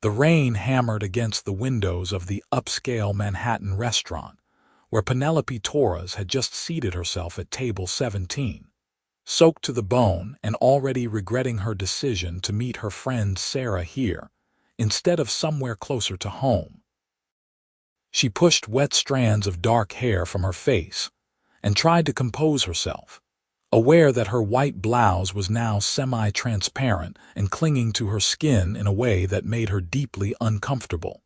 The rain hammered against the windows of the upscale Manhattan restaurant, where Penelope Torres had just seated herself at table 17, soaked to the bone and already regretting her decision to meet her friend Sarah here, instead of somewhere closer to home. She pushed wet strands of dark hair from her face and tried to compose herself, aware that her white blouse was now semi-transparent and clinging to her skin in a way that made her deeply uncomfortable.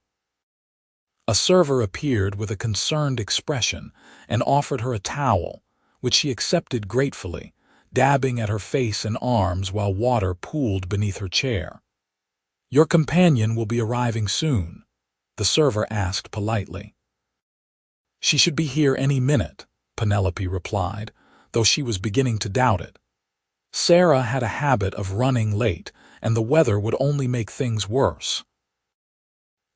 A server appeared with a concerned expression and offered her a towel, which she accepted gratefully, dabbing at her face and arms while water pooled beneath her chair. "Your companion will be arriving soon," the server asked politely. "She should be here any minute," Penelope replied, though she was beginning to doubt it. Sarah had a habit of running late, and the weather would only make things worse.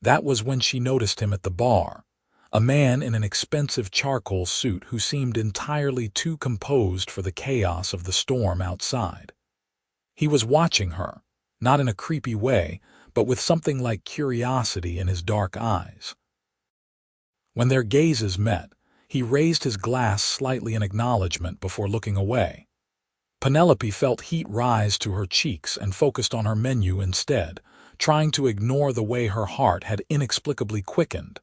That was when she noticed him at the bar, a man in an expensive charcoal suit who seemed entirely too composed for the chaos of the storm outside. He was watching her, not in a creepy way, but with something like curiosity in his dark eyes. When their gazes met, he raised his glass slightly in acknowledgement before looking away. Penelope felt heat rise to her cheeks and focused on her menu instead, trying to ignore the way her heart had inexplicably quickened.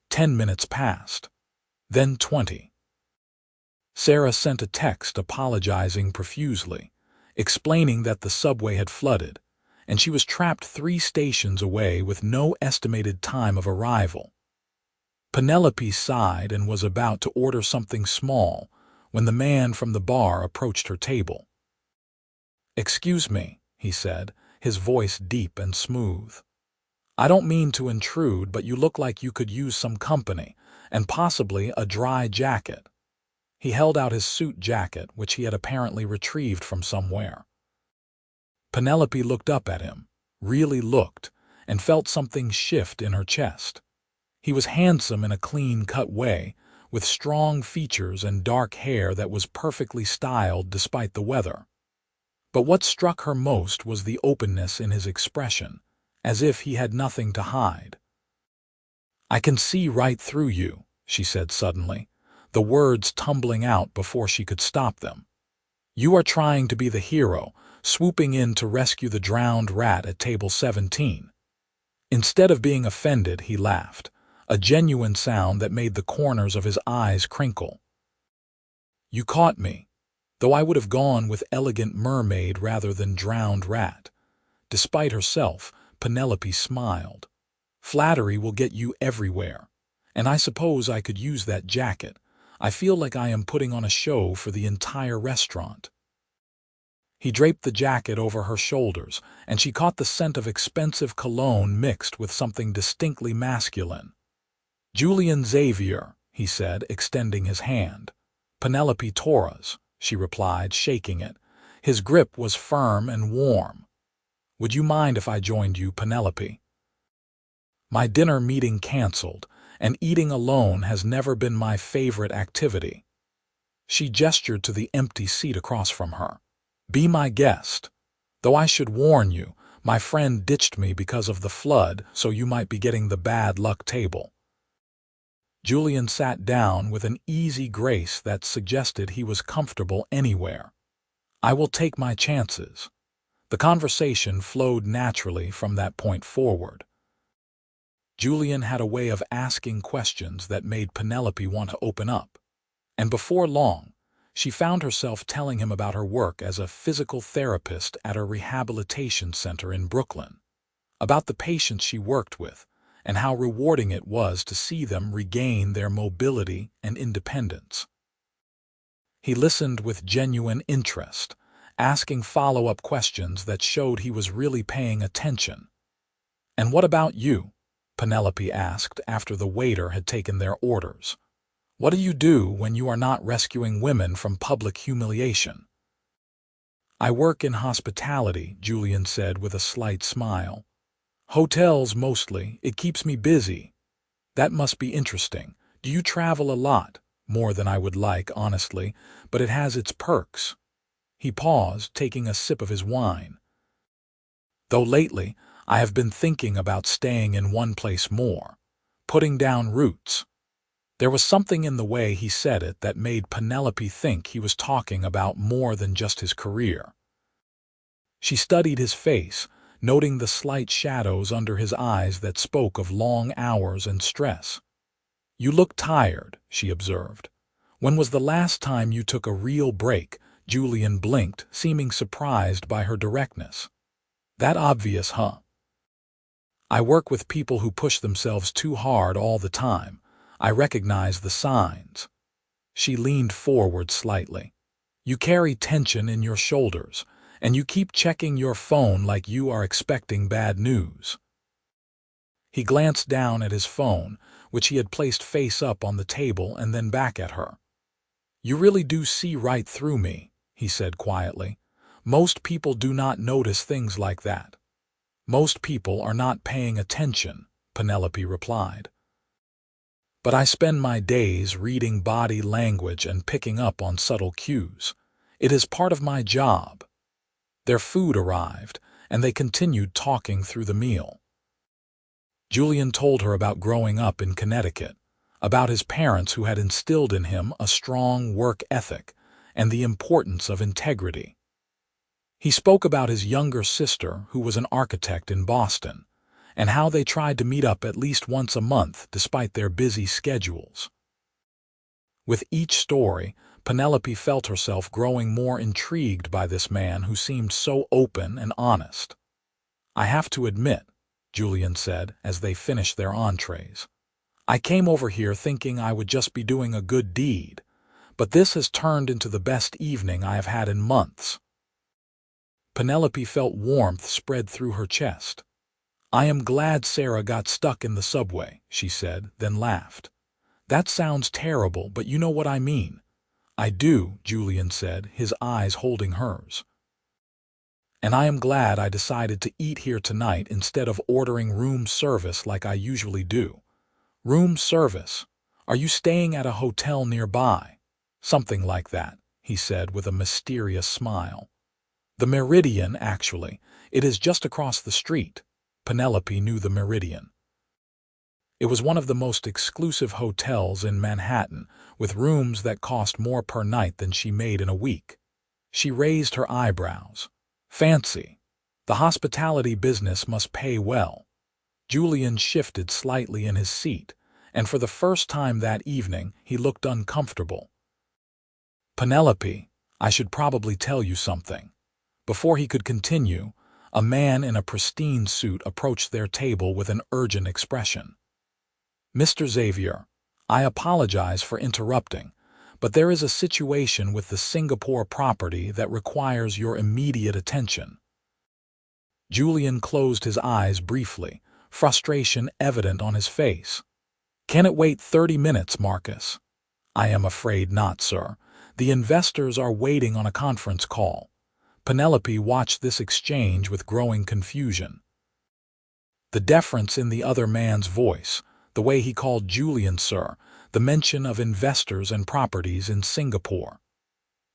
10 minutes passed. Then 20. Sarah sent a text apologizing profusely, explaining that the subway had flooded, and she was trapped 3 stations away with no estimated time of arrival. Penelope sighed and was about to order something small when the man from the bar approached her table. "Excuse me," he said, his voice deep and smooth. "I don't mean to intrude, but you look like you could use some company, and possibly a dry jacket." He held out his suit jacket, which he had apparently retrieved from somewhere. Penelope looked up at him, really looked, and felt something shift in her chest. He was handsome in a clean-cut way, with strong features and dark hair that was perfectly styled despite the weather. But what struck her most was the openness in his expression, as if he had nothing to hide. "I can see right through you," she said suddenly, the words tumbling out before she could stop them. "You are trying to be the hero, swooping in to rescue the drowned rat at table 17. Instead of being offended, he laughed, a genuine sound that made the corners of his eyes crinkle. "You caught me, though I would have gone with elegant mermaid rather than drowned rat." Despite herself, Penelope smiled. "Flattery will get you everywhere, and I suppose I could use that jacket. I feel like I am putting on a show for the entire restaurant." He draped the jacket over her shoulders, and she caught the scent of expensive cologne mixed with something distinctly masculine. "Julian Xavier," he said, extending his hand. "Penelope Torres," she replied, shaking it. His grip was firm and warm. "Would you mind if I joined you, Penelope? My dinner meeting canceled, and eating alone has never been my favorite activity." She gestured to the empty seat across from her. "Be my guest. Though I should warn you, my friend ditched me because of the flood, so you might be getting the bad luck table." Julian sat down with an easy grace that suggested he was comfortable anywhere. "I will take my chances." The conversation flowed naturally from that point forward. Julian had a way of asking questions that made Penelope want to open up, and before long, she found herself telling him about her work as a physical therapist at a rehabilitation center in Brooklyn, about the patients she worked with, and how rewarding it was to see them regain their mobility and independence. He listened with genuine interest, asking follow-up questions that showed he was really paying attention. "And what about you?" Penelope asked after the waiter had taken their orders. "What do you do when you are not rescuing women from public humiliation?" "I work in hospitality," Julian said with a slight smile. "Hotels mostly. It keeps me busy." "That must be interesting. Do you travel a lot?" "More than I would like, honestly, but it has its perks." He paused, taking a sip of his wine. "Though lately, I have been thinking about staying in one place more, putting down roots. There was something in the way he said it that made Penelope think he was talking about more than just his career. She studied his face, noting the slight shadows under his eyes that spoke of long hours and stress. "You look tired," she observed. "When was the last time you took a real break?" Julian blinked, seeming surprised by her directness. "That obvious, huh?" "I work with people who push themselves too hard all the time. I recognize the signs." She leaned forward slightly. "You carry tension in your shoulders, and you keep checking your phone like you are expecting bad news." He glanced down at his phone, which he had placed face up on the table, and then back at her. "You really do see right through me," he said quietly. "Most people do not notice things like that." "Most people are not paying attention," Penelope replied. "But I spend my days reading body language and picking up on subtle cues. It is part of my job." Their food arrived, and they continued talking through the meal. Julian told her about growing up in Connecticut, about his parents who had instilled in him a strong work ethic and the importance of integrity. He spoke about his younger sister, who was an architect in Boston, and how they tried to meet up at least once a month despite their busy schedules. With each story, Penelope felt herself growing more intrigued by this man who seemed so open and honest. "I have to admit," Julian said as they finished their entrees, "I came over here thinking I would just be doing a good deed, but this has turned into the best evening I have had in months." Penelope felt warmth spread through her chest. "I am glad Sarah got stuck in the subway," she said, then laughed. "That sounds terrible, but you know what I mean." "I do," Julian said, his eyes holding hers. "And I am glad I decided to eat here tonight instead of ordering room service like I usually do." "Room service? Are you staying at a hotel nearby?" "Something like that," he said with a mysterious smile. "The Meridian, actually. It is just across the street." Penelope knew the Meridian. It was one of the most exclusive hotels in Manhattan, with rooms that cost more per night than she made in a week. She raised her eyebrows. "Fancy. The hospitality business must pay well." Julian shifted slightly in his seat, and for the first time that evening he looked uncomfortable. "Penelope, I should probably tell you something." Before he could continue, a man in a pristine suit approached their table with an urgent expression. "Mr. Xavier, I apologize for interrupting, but there is a situation with the Singapore property that requires your immediate attention." Julian closed his eyes briefly, frustration evident on his face. "Can it wait 30 minutes, Marcus?" "I am afraid not, sir. The investors are waiting on a conference call." Penelope watched this exchange with growing confusion. The deference in the other man's voice, the way he called Julian sir, the mention of investors and properties in Singapore.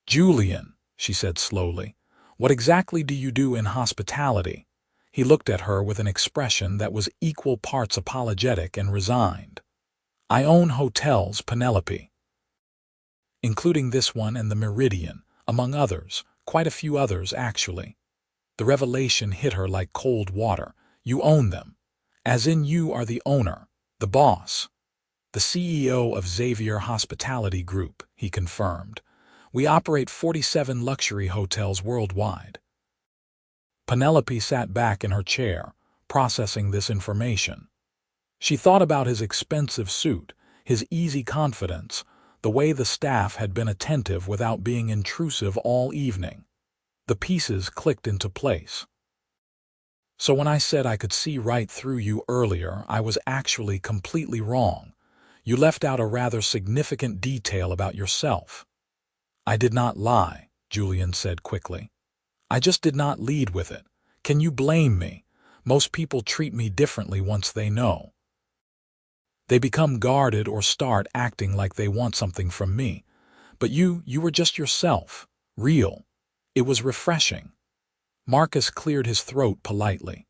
"Julian," she said slowly, "what exactly do you do in hospitality?" He looked at her with an expression that was equal parts apologetic and resigned. "I own hotels, Penelope." "Including this one and the Meridian, among others. Quite a few others, actually." The revelation hit her like cold water. "You own them. As in you are the owner, the boss." "The CEO of Xavier Hospitality Group," he confirmed. "We operate 47 luxury hotels worldwide." Penelope sat back in her chair, processing this information. She thought about his expensive suit, his easy confidence, the way the staff had been attentive without being intrusive all evening. The pieces clicked into place. "So when I said I could see right through you earlier, I was actually completely wrong. You left out a rather significant detail about yourself." "I did not lie," Julian said quickly. "I just did not lead with it. Can you blame me? Most people treat me differently once they know. They become guarded or start acting like they want something from me. But you were just yourself, real. It was refreshing." Marcus cleared his throat politely.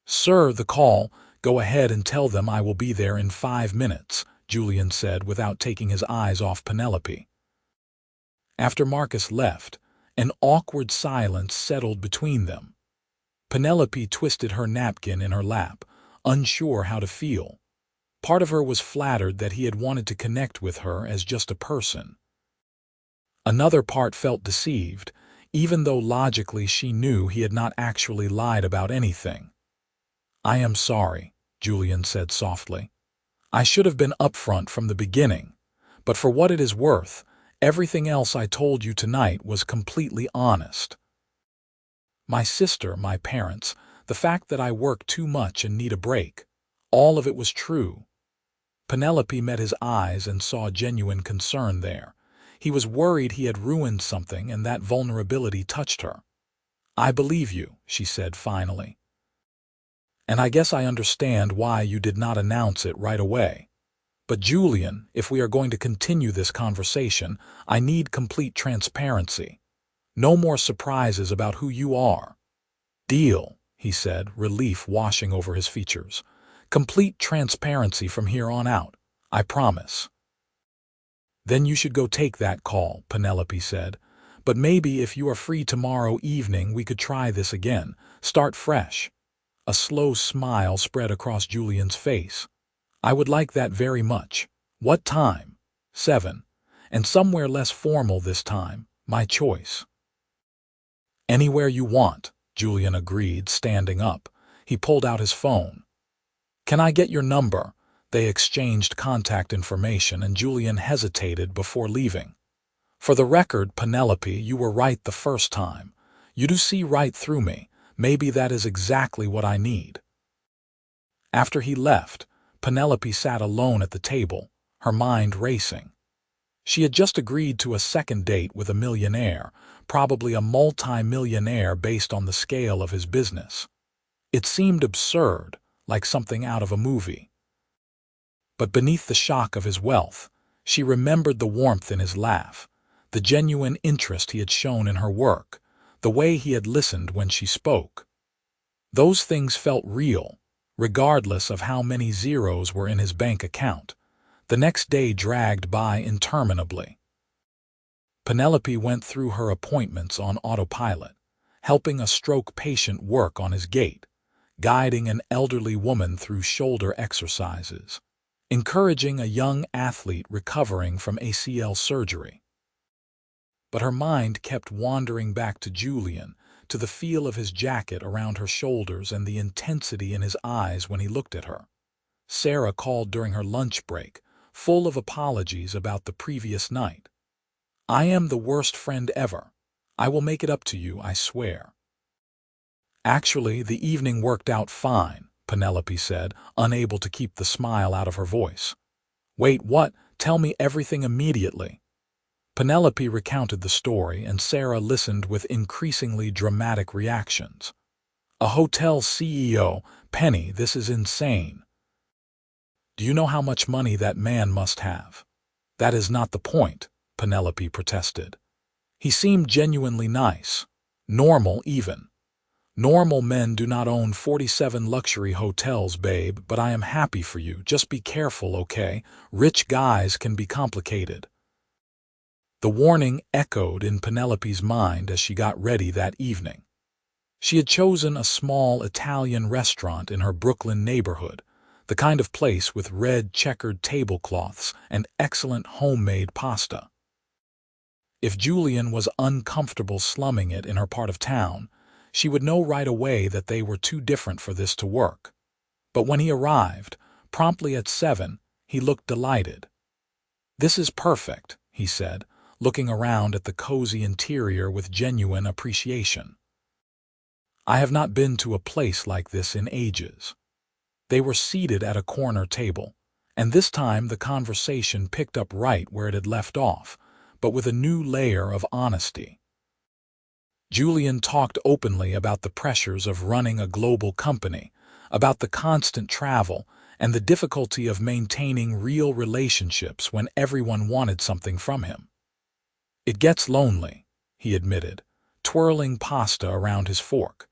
"Sir, the call. Go ahead and tell them I will be there in 5 minutes," Julian said without taking his eyes off Penelope. After Marcus left, an awkward silence settled between them. Penelope twisted her napkin in her lap, unsure how to feel. Part of her was flattered that he had wanted to connect with her as just a person. Another part felt deceived, even though logically she knew he had not actually lied about anything. "I am sorry," Julian said softly. "I should have been upfront from the beginning, but for what it is worth, everything else I told you tonight was completely honest. My sister, my parents, the fact that I work too much and need a break, all of it was true." Penelope met his eyes and saw genuine concern there. He was worried he had ruined something, and that vulnerability touched her. "I believe you," she said finally. "And I guess I understand why you did not announce it right away. But Julian, if we are going to continue this conversation, I need complete transparency. No more surprises about who you are." "Deal," he said, relief washing over his features. "Complete transparency from here on out. I promise." "Then you should go take that call," Penelope said. "But maybe if you are free tomorrow evening we could try this again. Start fresh." A slow smile spread across Julian's face. "I would like that very much. What time?" "7. And somewhere less formal this time. My choice." "Anywhere you want," Julian agreed, standing up. He pulled out his phone. "Can I get your number?" They exchanged contact information, and Julian hesitated before leaving. "For the record, Penelope, you were right the first time. You do see right through me. Maybe that is exactly what I need." After he left, Penelope sat alone at the table, her mind racing. She had just agreed to a second date with a millionaire, probably a multi-millionaire based on the scale of his business. It seemed absurd, like something out of a movie. But beneath the shock of his wealth, she remembered the warmth in his laugh, the genuine interest he had shown in her work, the way he had listened when she spoke. Those things felt real, regardless of how many zeros were in his bank account. The next day dragged by interminably. Penelope went through her appointments on autopilot, helping a stroke patient work on his gait, guiding an elderly woman through shoulder exercises, encouraging a young athlete recovering from ACL surgery. But her mind kept wandering back to Julian, to the feel of his jacket around her shoulders and the intensity in his eyes when he looked at her. Sarah called during her lunch break, full of apologies about the previous night. "I am the worst friend ever. I will make it up to you, I swear." "Actually, the evening worked out fine," Penelope said, unable to keep the smile out of her voice. "Wait, what? Tell me everything immediately." Penelope recounted the story, and Sarah listened with increasingly dramatic reactions. "A hotel CEO, Penny, this is insane. Do you know how much money that man must have?" "That is not the point," Penelope protested. "He seemed genuinely nice. Normal, even. Normal men do not own 47 luxury hotels, babe, but I am happy for you. Just be careful, okay? Rich guys can be complicated." The warning echoed in Penelope's mind as she got ready that evening. She had chosen a small Italian restaurant in her Brooklyn neighborhood, the kind of place with red checkered tablecloths and excellent homemade pasta. If Julian was uncomfortable slumming it in her part of town, she would know right away that they were too different for this to work. But when he arrived, promptly at 7, he looked delighted. "This is perfect," he said, looking around at the cozy interior with genuine appreciation. "I have not been to a place like this in ages." They were seated at a corner table, and this time the conversation picked up right where it had left off, but with a new layer of honesty. Julian talked openly about the pressures of running a global company, about the constant travel, and the difficulty of maintaining real relationships when everyone wanted something from him. "It gets lonely," he admitted, twirling pasta around his fork.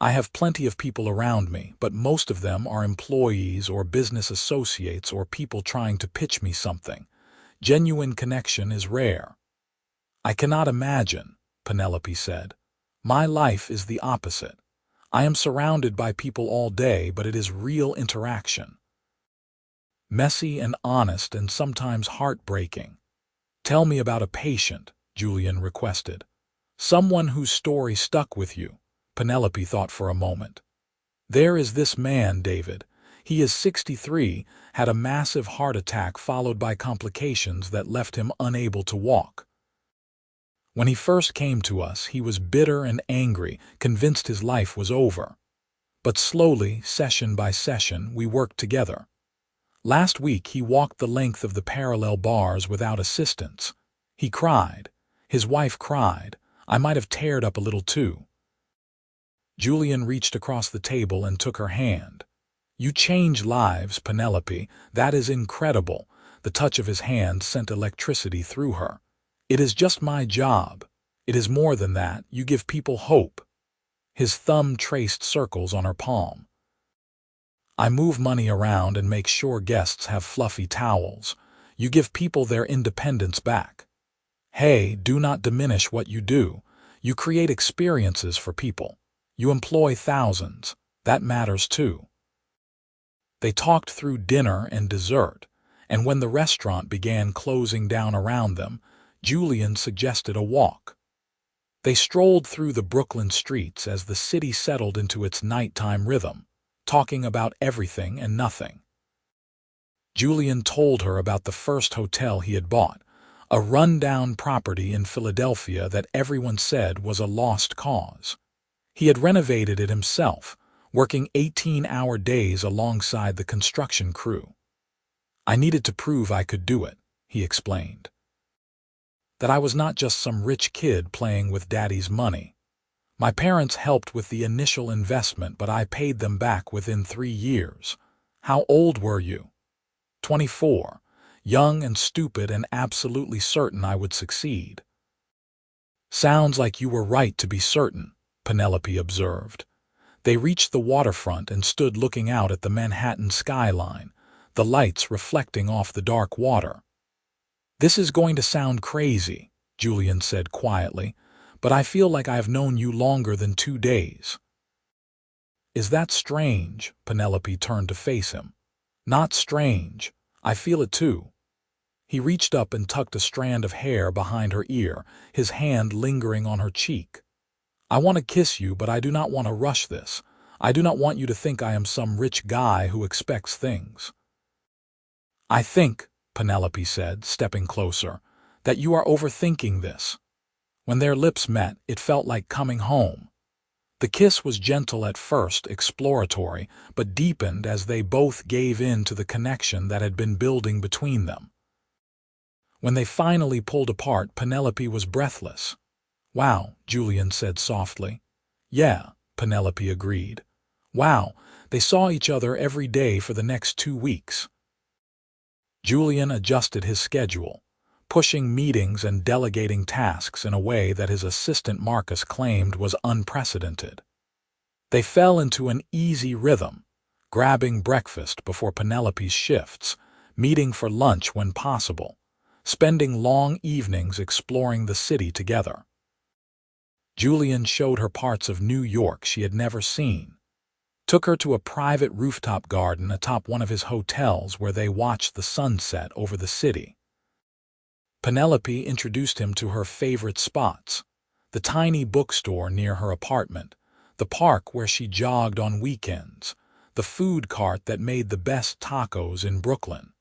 I have plenty of people around me, but most of them are employees or business associates or people trying to pitch me something. Genuine connection is rare." "I cannot imagine," Penelope said. "My life is the opposite. I am surrounded by people all day, but it is real interaction. Messy and honest and sometimes heartbreaking." "Tell me about a patient," Julian requested. "Someone whose story stuck with you." Penelope thought for a moment. "There is this man, David. He is 63, had a massive heart attack followed by complications that left him unable to walk. When he first came to us, he was bitter and angry, convinced his life was over. But slowly, session by session, we worked together. Last week he walked the length of the parallel bars without assistance. He cried. His wife cried. I might have teared up a little too." Julian reached across the table and took her hand. "You change lives, Penelope. That is incredible." The touch of his hand sent electricity through her. "It is just my job. It is more than that. You give people hope." His thumb traced circles on her palm. "I move money around and make sure guests have fluffy towels. You give people their independence back. Hey, do not diminish what you do. You create experiences for people. You employ thousands. That matters too." They talked through dinner and dessert, and when the restaurant began closing down around them, Julian suggested a walk. They strolled through the Brooklyn streets as the city settled into its nighttime rhythm, talking about everything and nothing. Julian told her about the first hotel he had bought, a run-down property in Philadelphia that everyone said was a lost cause. He had renovated it himself, working 18-hour days alongside the construction crew. "I needed to prove I could do it," he explained. "That I was not just some rich kid playing with daddy's money. My parents helped with the initial investment, but I paid them back within 3 years. How old were you?" 24. "Young and stupid and absolutely certain I would succeed." "Sounds like you were right to be certain," Penelope observed. They reached the waterfront and stood looking out at the Manhattan skyline, the lights reflecting off the dark water. "This is going to sound crazy," Julian said quietly, "but I feel like I have known you longer than 2 days." "Is that strange?" Penelope turned to face him. "Not strange. I feel it too." He reached up and tucked a strand of hair behind her ear, his hand lingering on her cheek. "I want to kiss you, but I do not want to rush this. I do not want you to think I am some rich guy who expects things." "I think," Penelope said, stepping closer, "that you are overthinking this." When their lips met, it felt like coming home. The kiss was gentle at first, exploratory, but deepened as they both gave in to the connection that had been building between them. When they finally pulled apart, Penelope was breathless. "Wow," Julian said softly. "Yeah," Penelope agreed. "Wow, they saw each other every day for the next 2 weeks." Julian adjusted his schedule, pushing meetings and delegating tasks in a way that his assistant Marcus claimed was unprecedented. They fell into an easy rhythm, grabbing breakfast before Penelope's shifts, meeting for lunch when possible, spending long evenings exploring the city together. Julian showed her parts of New York she had never seen, took her to a private rooftop garden atop one of his hotels where they watched the sunset over the city. Penelope introduced him to her favorite spots, the tiny bookstore near her apartment, the park where she jogged on weekends, the food cart that made the best tacos in Brooklyn.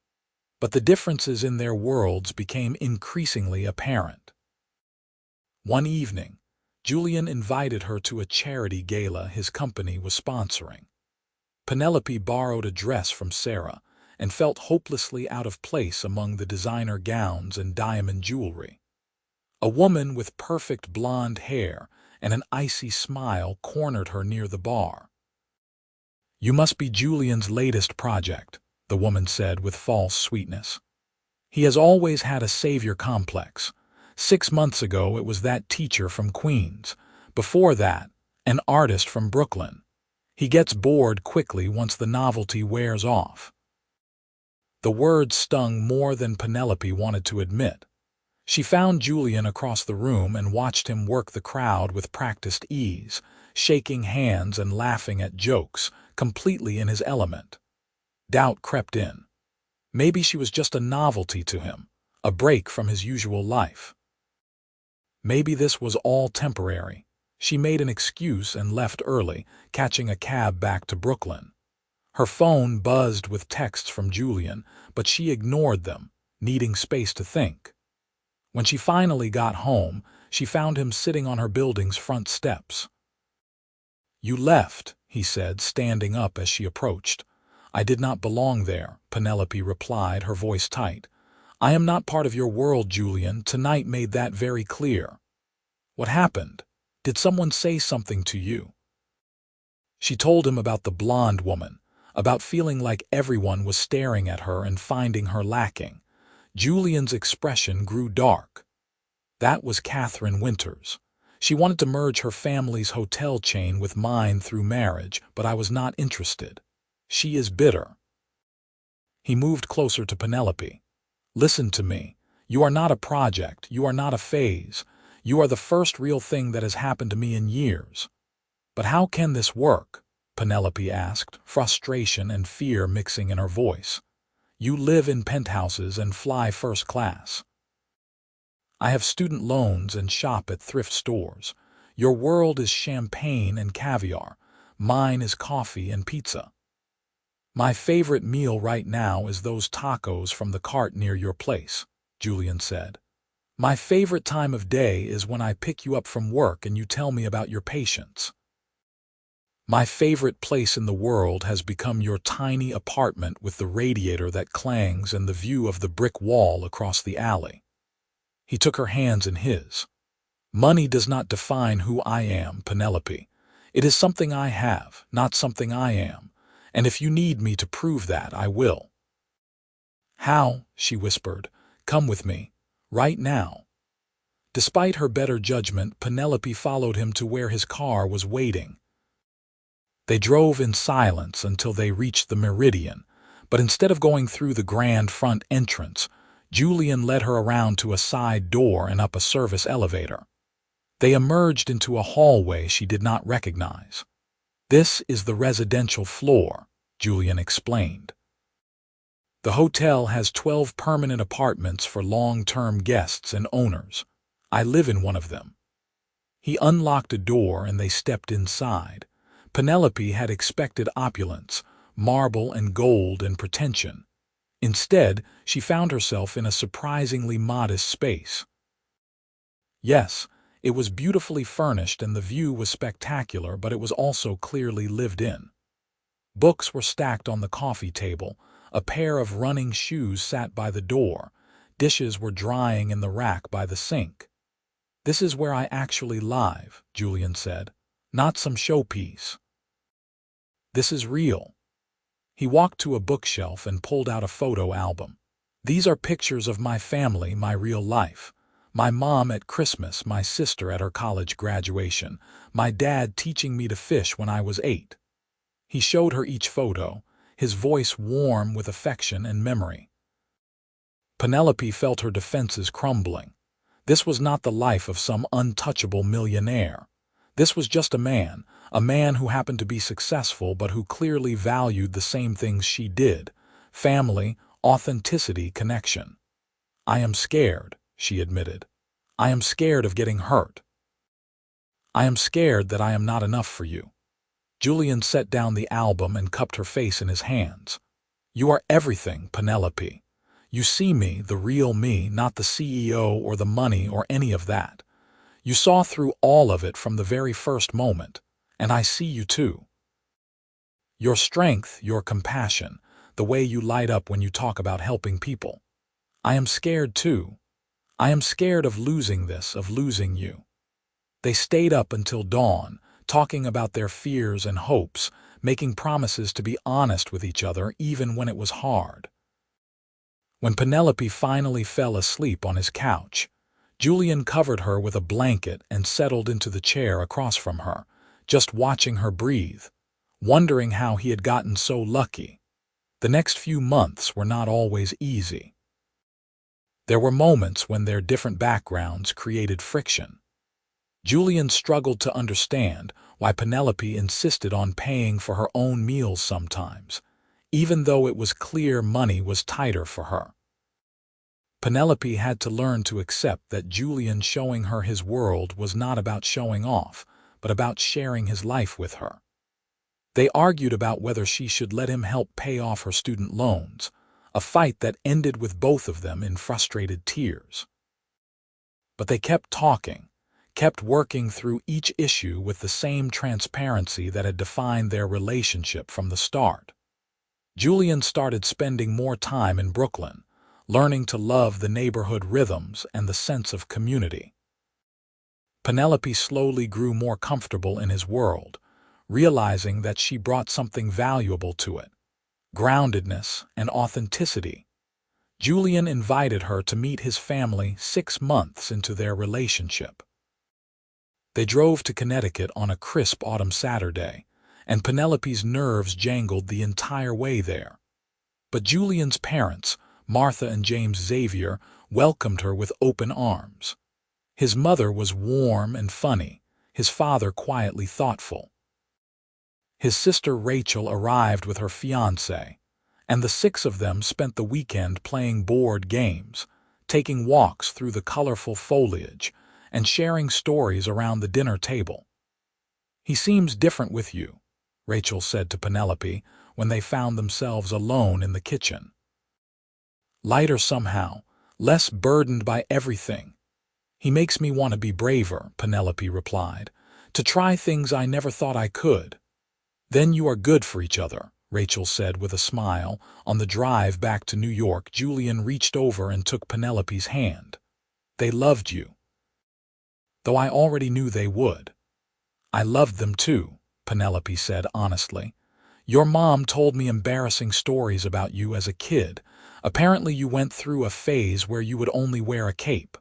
But the differences in their worlds became increasingly apparent. One evening, Julian invited her to a charity gala his company was sponsoring. Penelope borrowed a dress from Sarah and felt hopelessly out of place among the designer gowns and diamond jewelry. A woman with perfect blonde hair and an icy smile cornered her near the bar. "You must be Julian's latest project," the woman said with false sweetness. "He has always had a savior complex. 6 months ago it was that teacher from Queens. Before that, An artist from Brooklyn. He gets bored quickly once the novelty wears off. The words stung more than Penelope wanted to admit. She found Julian across the room and watched him work the crowd with practiced ease, shaking hands and laughing at jokes, completely in his element. Doubt crept in. Maybe she was just a novelty to him, a break from his usual life. Maybe this was all temporary. She made an excuse and left early, catching a cab back to Brooklyn. Her phone buzzed with texts from Julian, but she ignored them, needing space to think. When she finally got home, she found him sitting on her building's front steps. "You left," he said, standing up as she approached. "I did not belong there," Penelope replied, her voice tight. "I am not part of your world, Julian. Tonight made that very clear." "What happened? Did someone say something to you?" She told him about the blonde woman, about feeling like everyone was staring at her and finding her lacking. Julian's expression grew dark. That was Catherine Winters. She wanted to merge her family's hotel chain with mine through marriage, but I was not interested. She is bitter. He moved closer to Penelope. "Listen to me. You are not a project. You are not a phase. You are the first real thing that has happened to me in years." "But how can this work?" Penelope asked, frustration and fear mixing in her voice. "You live in penthouses and fly first class. I have student loans and shop at thrift stores. Your world is champagne and caviar. Mine is coffee and pizza. My favorite meal right now is those tacos from the cart near your place," Julian said. "My favorite time of day is when I pick you up from work and you tell me about your patients. My favorite place in the world has become your tiny apartment with the radiator that clangs and the view of the brick wall across the alley." He took her hands in his. "Money does not define who I am, Penelope. It is something I have, not something I am. And if you need me to prove that, I will." "How?" she whispered. "Come with me. Right now." Despite her better judgment, Penelope followed him to where his car was waiting. They drove in silence until they reached the Meridian, but instead of going through the grand front entrance, Julian led her around to a side door and up a service elevator. They emerged into a hallway she did not recognize. "This is the residential floor," Julian explained. "The hotel has 12 permanent apartments for long-term guests and owners. I live in one of them." He unlocked a door and they stepped inside. Penelope had expected opulence, marble and gold and pretension. Instead, she found herself in a surprisingly modest space. Yes, it was beautifully furnished and the view was spectacular, but it was also clearly lived in. Books were stacked on the coffee table, a pair of running shoes sat by the door, dishes were drying in the rack by the sink. "This is where I actually live," Julian said, "not some showpiece. This is real." He walked to a bookshelf and pulled out a photo album. "These are pictures of my family, my real life. My mom at Christmas, my sister at her college graduation, my dad teaching me to fish when I was 8. He showed her each photo, his voice warm with affection and memory. Penelope felt her defenses crumbling. This was not the life of some untouchable millionaire. This was just a man who happened to be successful but who clearly valued the same things she did: family, authenticity, connection. "I am scared," she admitted. "I am scared of getting hurt. I am scared that I am not enough for you." Julian set down the album and cupped her face in his hands. "You are everything, Penelope. You see me, the real me, not the CEO or the money or any of that. You saw through all of it from the very first moment, and I see you too. Your strength, your compassion, the way you light up when you talk about helping people. I am scared too. I am scared of losing this, of losing you." They stayed up until dawn, talking about their fears and hopes, making promises to be honest with each other even when it was hard. When Penelope finally fell asleep on his couch, Julian covered her with a blanket and settled into the chair across from her, just watching her breathe, wondering how he had gotten so lucky. The next few months were not always easy. There were moments when their different backgrounds created friction. Julian struggled to understand why Penelope insisted on paying for her own meals sometimes, even though it was clear money was tighter for her. Penelope had to learn to accept that Julian showing her his world was not about showing off, but about sharing his life with her. They argued about whether she should let him help pay off her student loans, a fight that ended with both of them in frustrated tears. But they kept talking, kept working through each issue with the same transparency that had defined their relationship from the start. Julian started spending more time in Brooklyn, learning to love the neighborhood rhythms and the sense of community. Penelope slowly grew more comfortable in his world, realizing that she brought something valuable to it: groundedness and authenticity. Julian invited her to meet his family 6 months into their relationship. They drove to Connecticut on a crisp autumn Saturday, and Penelope's nerves jangled the entire way there. But Julian's parents, Martha and James Xavier, welcomed her with open arms. His mother was warm and funny, his father quietly thoughtful. His sister Rachel arrived with her fiancé, and the 6 of them spent the weekend playing board games, taking walks through the colorful foliage, and sharing stories around the dinner table. "He seems different with you," Rachel said to Penelope when they found themselves alone in the kitchen. "Lighter somehow, less burdened by everything. He makes me want to be braver," Penelope replied, "to try things I never thought I could." "Then you are good for each other," Rachel said with a smile. On the drive back to New York, Julian reached over and took Penelope's hand. "They loved you." "Though I already knew they would." "I loved them too," Penelope said honestly. "Your mom told me embarrassing stories about you as a kid. Apparently you went through a phase where you would only wear a cape."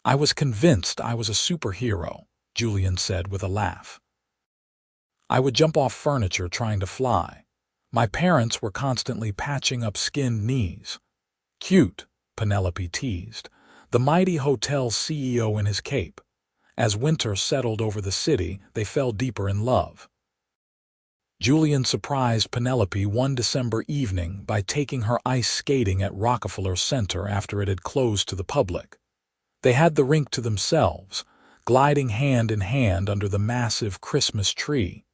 "I was convinced I was a superhero," Julian said with a laugh. "I would jump off furniture trying to fly. My parents were constantly patching up skinned knees." "Cute," Penelope teased, the mighty hotel CEO in his cape. As winter settled over the city, they fell deeper in love. Julian surprised Penelope one December evening by taking her ice skating at Rockefeller Center after it had closed to the public. They had the rink to themselves, gliding hand in hand under the massive Christmas tree.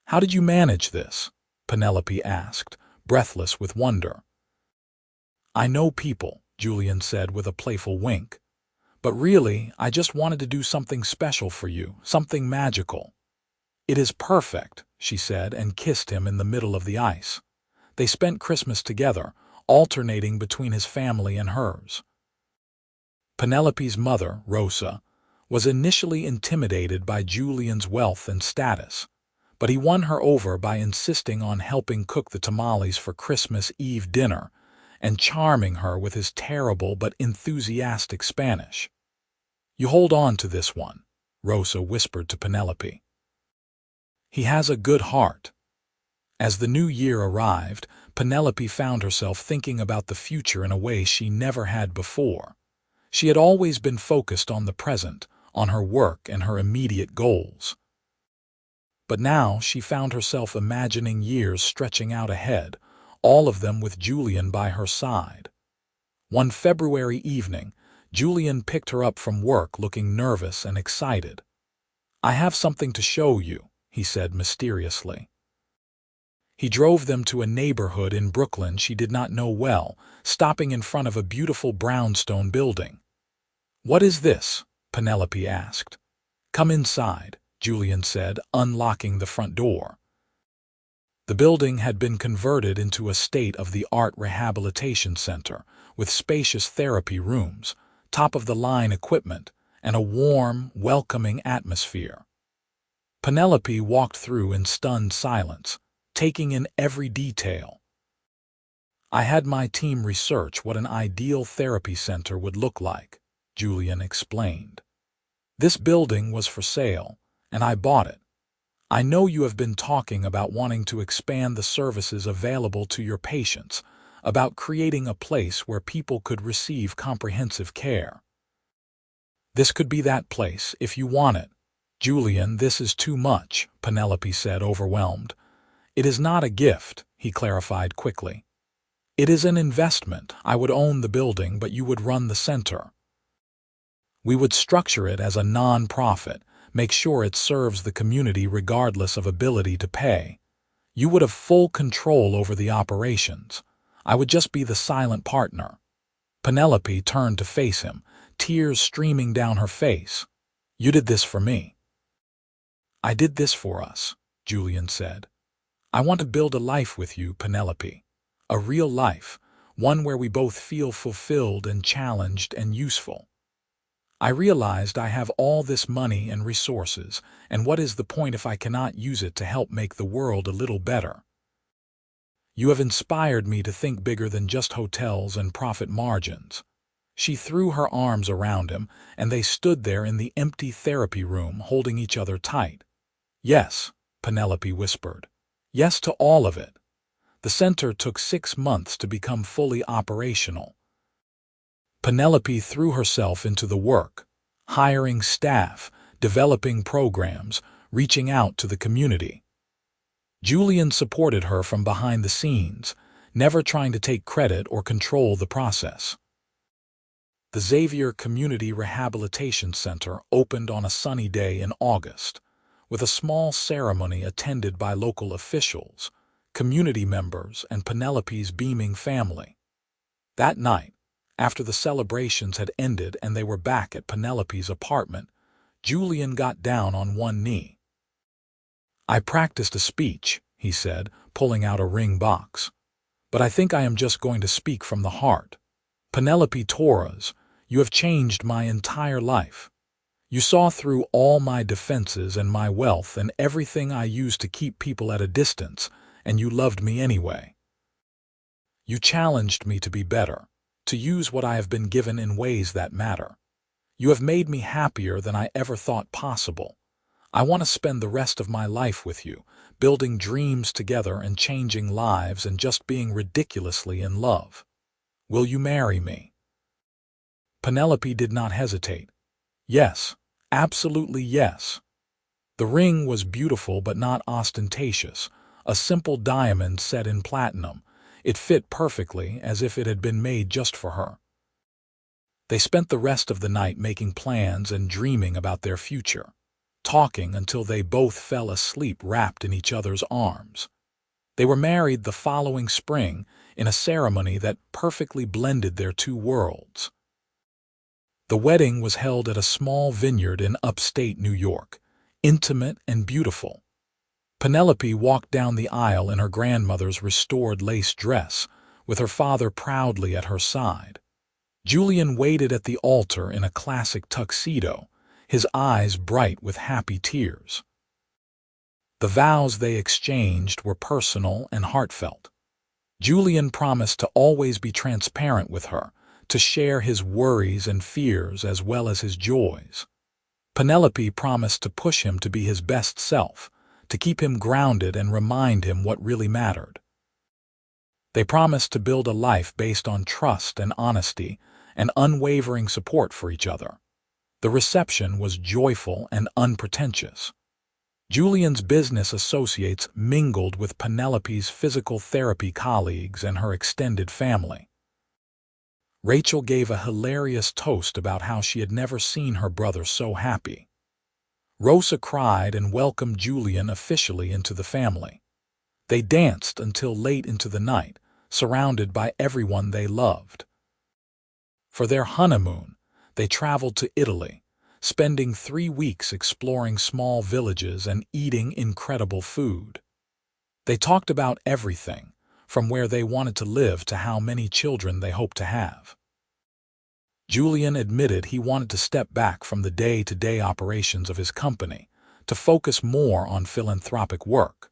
"How did you manage this?" Penelope asked, breathless with wonder. "I know people," Julian said with a playful wink. "But really, I just wanted to do something special for you, something magical." "It is perfect," she said, and kissed him in the middle of the ice. They spent Christmas together, alternating between his family and hers. Penelope's mother, Rosa, was initially intimidated by Julian's wealth and status, but he won her over by insisting on helping cook the tamales for Christmas Eve dinner and charming her with his terrible but enthusiastic Spanish. "You hold on to this one," Rosa whispered to Penelope. "He has a good heart." As the new year arrived, Penelope found herself thinking about the future in a way she never had before. She had always been focused on the present, on her work and her immediate goals. But now she found herself imagining years stretching out ahead, all of them with Julian by her side. One February evening, Julian picked her up from work looking nervous and excited. "I have something to show you," he said mysteriously. He drove them to a neighborhood in Brooklyn she did not know well, stopping in front of a beautiful brownstone building. "What is this?" Penelope asked. "Come inside," Julian said, unlocking the front door. The building had been converted into a state-of-the-art rehabilitation center with spacious therapy rooms, top-of-the-line equipment, and a warm, welcoming atmosphere. Penelope walked through in stunned silence, taking in every detail. "I had my team research what an ideal therapy center would look like," Julian explained. "This building was for sale, and I bought it. I know you have been talking about wanting to expand the services available to your patients, about creating a place where people could receive comprehensive care. This could be that place if you want it. Julian, this is too much, Penelope said, overwhelmed. It is not a gift, he clarified quickly. It is an investment. I would own the building, but you would run the center. We would structure it as a non-profit, make sure it serves the community regardless of ability to pay. You would have full control over the operations. I would just be the silent partner. Penelope turned to face him, tears streaming down her face. You did this for me. I did this for us, Julian said. I want to build a life with you, Penelope. A real life, one where we both feel fulfilled and challenged and useful. I realized I have all this money and resources, and what is the point if I cannot use it to help make the world a little better? You have inspired me to think bigger than just hotels and profit margins. She threw her arms around him, and they stood there in the empty therapy room holding each other tight. Yes, Penelope whispered. Yes to all of it. The center took 6 months to become fully operational. Penelope threw herself into the work, hiring staff, developing programs, reaching out to the community. Julian supported her from behind the scenes, never trying to take credit or control the process. The Xavier Community Rehabilitation Center opened on a sunny day in August, with a small ceremony attended by local officials, community members, and Penelope's beaming family. That night, after the celebrations had ended and they were back at Penelope's apartment, Julian got down on one knee. I practiced a speech, he said, pulling out a ring box. But I think I am just going to speak from the heart. Penelope Torres, you have changed my entire life. You saw through all my defenses and my wealth and everything I used to keep people at a distance, and you loved me anyway. You challenged me to be better, to use what I have been given in ways that matter. You have made me happier than I ever thought possible. I want to spend the rest of my life with you, building dreams together and changing lives and just being ridiculously in love. Will you marry me? Penelope did not hesitate. Yes, absolutely yes. The ring was beautiful but not ostentatious, a simple diamond set in platinum. It fit perfectly, as if it had been made just for her. They spent the rest of the night making plans and dreaming about their future, talking until they both fell asleep wrapped in each other's arms. They were married the following spring in a ceremony that perfectly blended their two worlds. The wedding was held at a small vineyard in upstate New York, intimate and beautiful. Penelope walked down the aisle in her grandmother's restored lace dress, with her father proudly at her side. Julian waited at the altar in a classic tuxedo, his eyes bright with happy tears. The vows they exchanged were personal and heartfelt. Julian promised to always be transparent with her, to share his worries and fears as well as his joys. Penelope promised to push him to be his best self, to keep him grounded and remind him what really mattered. They promised to build a life based on trust and honesty and unwavering support for each other. The reception was joyful and unpretentious. Julian's business associates mingled with Penelope's physical therapy colleagues and her extended family. Rachel gave a hilarious toast about how she had never seen her brother so happy. Rosa cried and welcomed Julian officially into the family. They danced until late into the night, surrounded by everyone they loved. For their honeymoon, they traveled to Italy, spending 3 weeks exploring small villages and eating incredible food. They talked about everything, from where they wanted to live to how many children they hoped to have. Julian admitted he wanted to step back from the day-to-day operations of his company, to focus more on philanthropic work.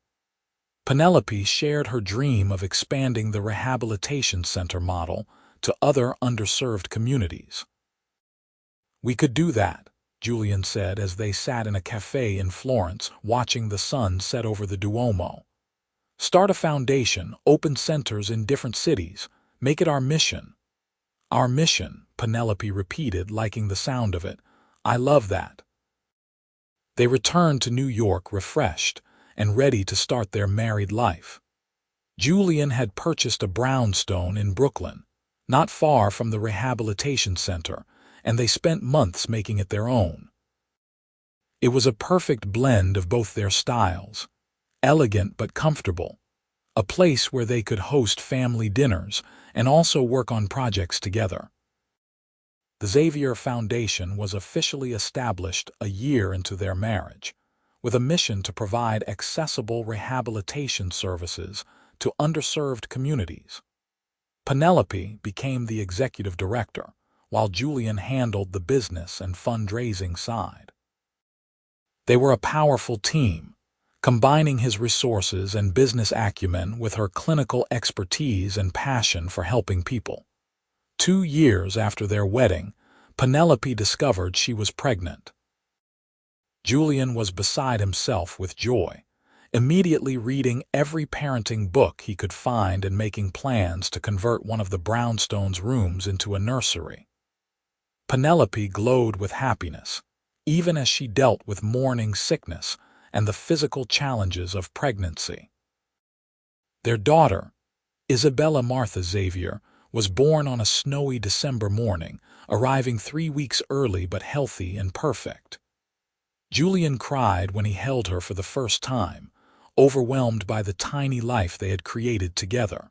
Penelope shared her dream of expanding the rehabilitation center model to other underserved communities. We could do that, Julian said as they sat in a cafe in Florence watching the sun set over the Duomo. "Start a foundation, open centers in different cities. Make it our mission." "Our mission," Penelope repeated, liking the sound of it. "I love that." They returned to New York refreshed and ready to start their married life. Julian had purchased a brownstone in Brooklyn, not far from the rehabilitation center, and they spent months making it their own. It was a perfect blend of both their styles, elegant but comfortable, a place where they could host family dinners and also work on projects together. The Xavier Foundation was officially established a year into their marriage, with a mission to provide accessible rehabilitation services to underserved communities. Penelope became the executive director, while Julian handled the business and fundraising side. They were a powerful team, combining his resources and business acumen with her clinical expertise and passion for helping people. 2 years after their wedding, Penelope discovered she was pregnant. Julian was beside himself with joy, immediately reading every parenting book he could find and making plans to convert one of the brownstone's rooms into a nursery. Penelope glowed with happiness, even as she dealt with morning sickness and the physical challenges of pregnancy. Their daughter, Isabella Martha Xavier, was born on a snowy December morning, arriving 3 weeks early but healthy and perfect. Julian cried when he held her for the first time, overwhelmed by the tiny life they had created together.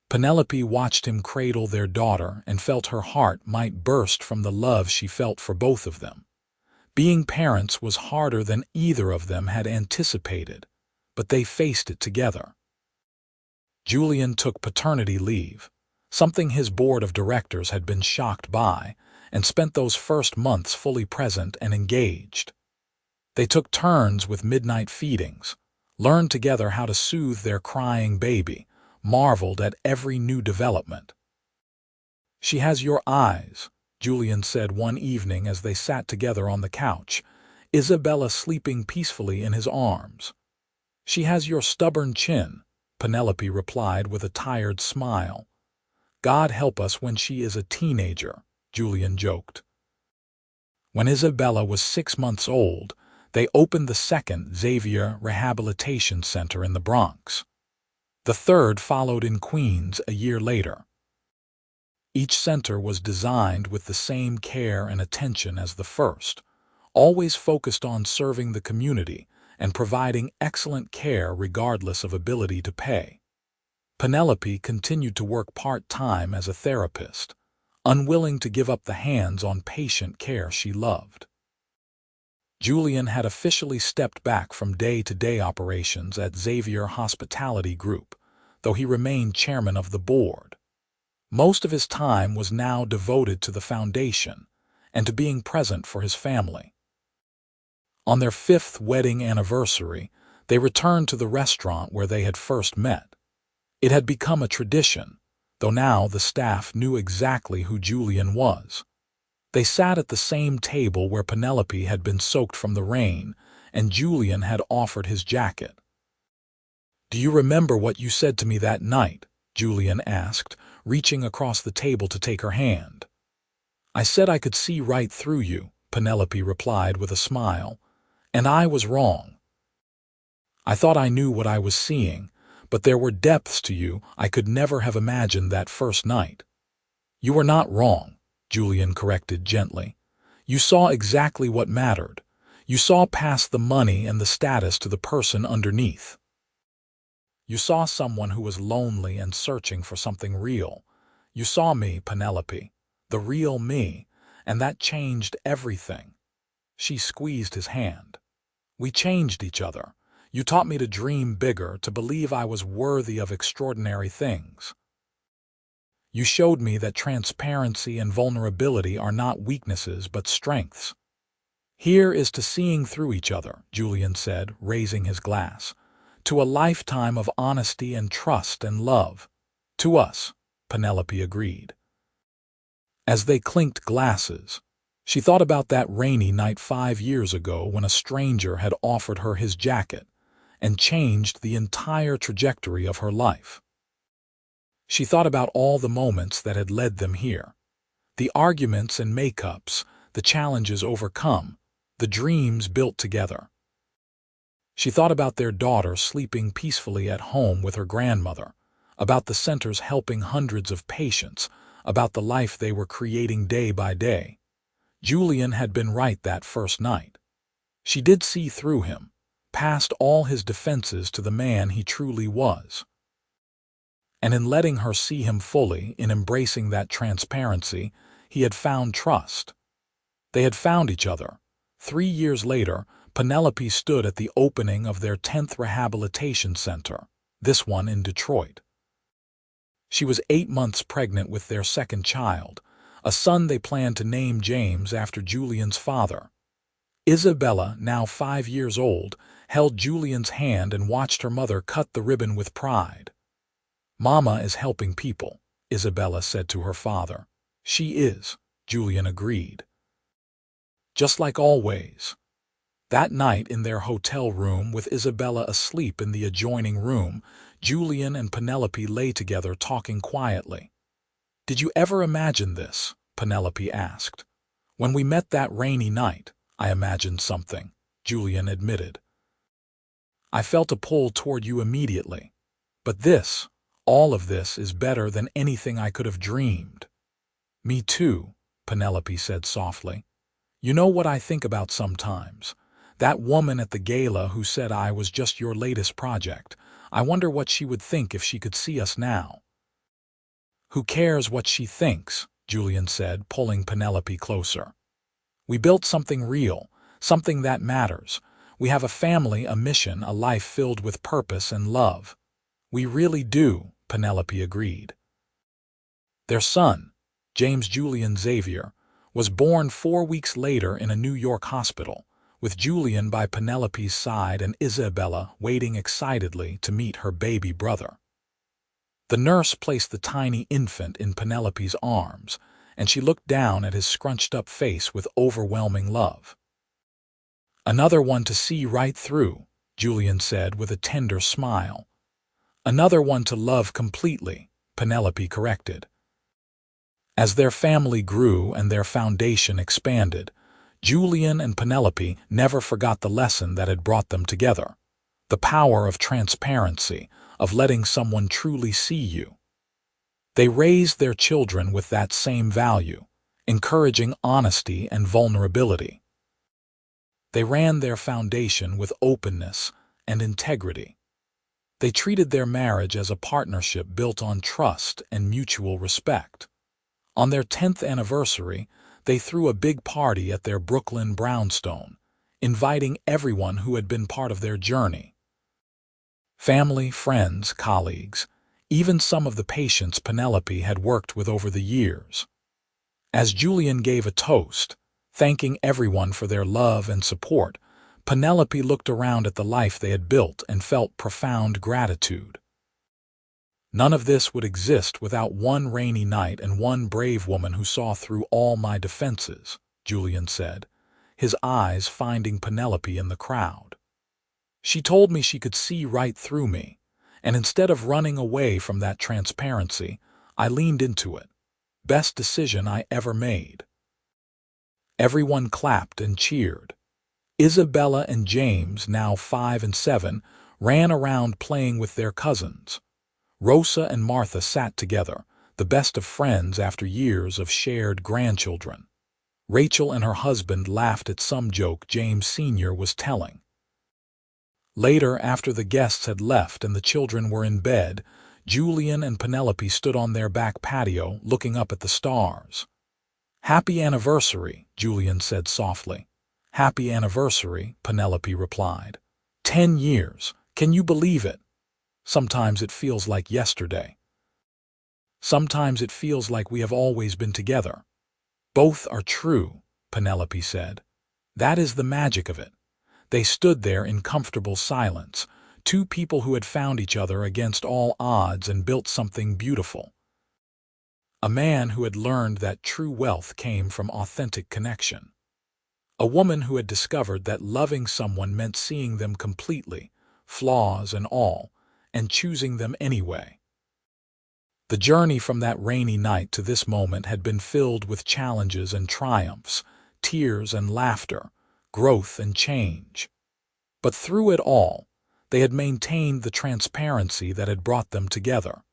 Penelope watched him cradle their daughter and felt her heart might burst from the love she felt for both of them. Being parents was harder than either of them had anticipated, but they faced it together. Julian took paternity leave, something his board of directors had been shocked by, and spent those first months fully present and engaged. They took turns with midnight feedings, learned together how to soothe their crying baby, marveled at every new development. "She has your eyes," Julian said one evening as they sat together on the couch, Isabella sleeping peacefully in his arms. "She has your stubborn chin," Penelope replied with a tired smile. "God help us when she is a teenager," Julian joked. When Isabella was 6 months old, they opened the second Xavier Rehabilitation Center in the Bronx. The third followed in Queens a year later. Each center was designed with the same care and attention as the first, always focused on serving the community and providing excellent care regardless of ability to pay. Penelope continued to work part-time as a therapist, unwilling to give up the hands-on patient care she loved. Julian had officially stepped back from day-to-day operations at Xavier Hospitality Group, though he remained chairman of the board. Most of his time was now devoted to the foundation and to being present for his family. On their 5th wedding anniversary, they returned to the restaurant where they had first met. It had become a tradition, though now the staff knew exactly who Julian was. They sat at the same table where Penelope had been soaked from the rain, and Julian had offered his jacket. "Do you remember what you said to me that night?" Julian asked, reaching across the table to take her hand. "I said I could see right through you," Penelope replied with a smile, "and I was wrong. I thought I knew what I was seeing, but there were depths to you I could never have imagined that first night." "You were not wrong," Julian corrected gently. "You saw exactly what mattered. You saw past the money and the status to the person underneath. You saw someone who was lonely and searching for something real. You saw me, Penelope, the real me, and that changed everything." She squeezed his hand. "We changed each other. You taught me to dream bigger, to believe I was worthy of extraordinary things. You showed me that transparency and vulnerability are not weaknesses but strengths." "Here is to seeing through each other," Julian said, raising his glass. "To a lifetime of honesty and trust and love." "To us," Penelope agreed. As they clinked glasses, She thought about that rainy night 5 years ago when a stranger had offered her his jacket and changed the entire trajectory of her life. She thought about all the moments that had led them here. The arguments and makeups, the challenges overcome, the dreams built together. She thought about their daughter sleeping peacefully at home with her grandmother, about the centers helping hundreds of patients, about the life they were creating day by day. Julian had been right that first night. She did see through him, past all his defenses to the man he truly was. And in letting her see him fully, in embracing that transparency, he had found trust. They had found each other. 3 years later, Penelope stood at the opening of their 10th rehabilitation center, this one in Detroit. She was 8 months pregnant with their second child, a son they planned to name James after Julian's father. Isabella, now 5 years old, held Julian's hand and watched her mother cut the ribbon with pride. "Mama is helping people," Isabella said to her father. "She is," Julian agreed. Just like always. That night in their hotel room, with Isabella asleep in the adjoining room, Julian and Penelope lay together talking quietly. "Did you ever imagine this?" Penelope asked. "When we met that rainy night, I imagined something," Julian admitted. "I felt a pull toward you immediately. But this, all of this, is better than anything I could have dreamed." "Me too," Penelope said softly. "You know what I think about sometimes? That woman at the gala who said I was just your latest project. I wonder what she would think if she could see us now." "Who cares what she thinks?" Julian said, pulling Penelope closer. "We built something real, something that matters. We have a family, a mission, a life filled with purpose and love." "We really do," Penelope agreed. Their son, James Julian Xavier, was born 4 weeks later in a New York hospital, with Julian by Penelope's side and Isabella waiting excitedly to meet her baby brother. The nurse placed the tiny infant in Penelope's arms, and she looked down at his scrunched-up face with overwhelming love. "Another one to see right through," Julian said with a tender smile. "Another one to love completely," Penelope corrected. As their family grew and their foundation expanded, Julian and Penelope never forgot the lesson that had brought them together: the power of transparency, of letting someone truly see you. They raised their children with that same value, encouraging honesty and vulnerability. They ran their foundation with openness and integrity. They treated their marriage as a partnership built on trust and mutual respect. On their 10th anniversary, they threw a big party at their Brooklyn brownstone, inviting everyone who had been part of their journey. Family, friends, colleagues, even some of the patients Penelope had worked with over the years. As Julian gave a toast, thanking everyone for their love and support, Penelope looked around at the life they had built and felt profound gratitude. "None of this would exist without one rainy night and one brave woman who saw through all my defenses," Julian said, his eyes finding Penelope in the crowd. "She told me she could see right through me, and instead of running away from that transparency, I leaned into it. Best decision I ever made." Everyone clapped and cheered. Isabella and James, now 5 and 7, ran around playing with their cousins. Rosa and Martha sat together, the best of friends after years of shared grandchildren. Rachel and her husband laughed at some joke James Sr. was telling. Later, after the guests had left and the children were in bed, Julian and Penelope stood on their back patio looking up at the stars. "Happy anniversary," Julian said softly. "Happy anniversary," Penelope replied. 10 years. Can you believe it? Sometimes it feels like yesterday. Sometimes it feels like we have always been together." "Both are true," Penelope said. "That is the magic of it." They stood there in comfortable silence, two people who had found each other against all odds and built something beautiful. A man who had learned that true wealth came from authentic connection. A woman who had discovered that loving someone meant seeing them completely, flaws and all, and choosing them anyway. The journey from that rainy night to this moment had been filled with challenges and triumphs, tears and laughter, growth and change. But through it all, they had maintained the transparency that had brought them together.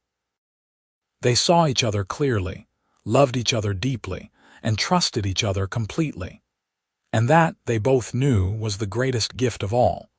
They saw each other clearly, loved each other deeply, and trusted each other completely. And that, they both knew, was the greatest gift of all.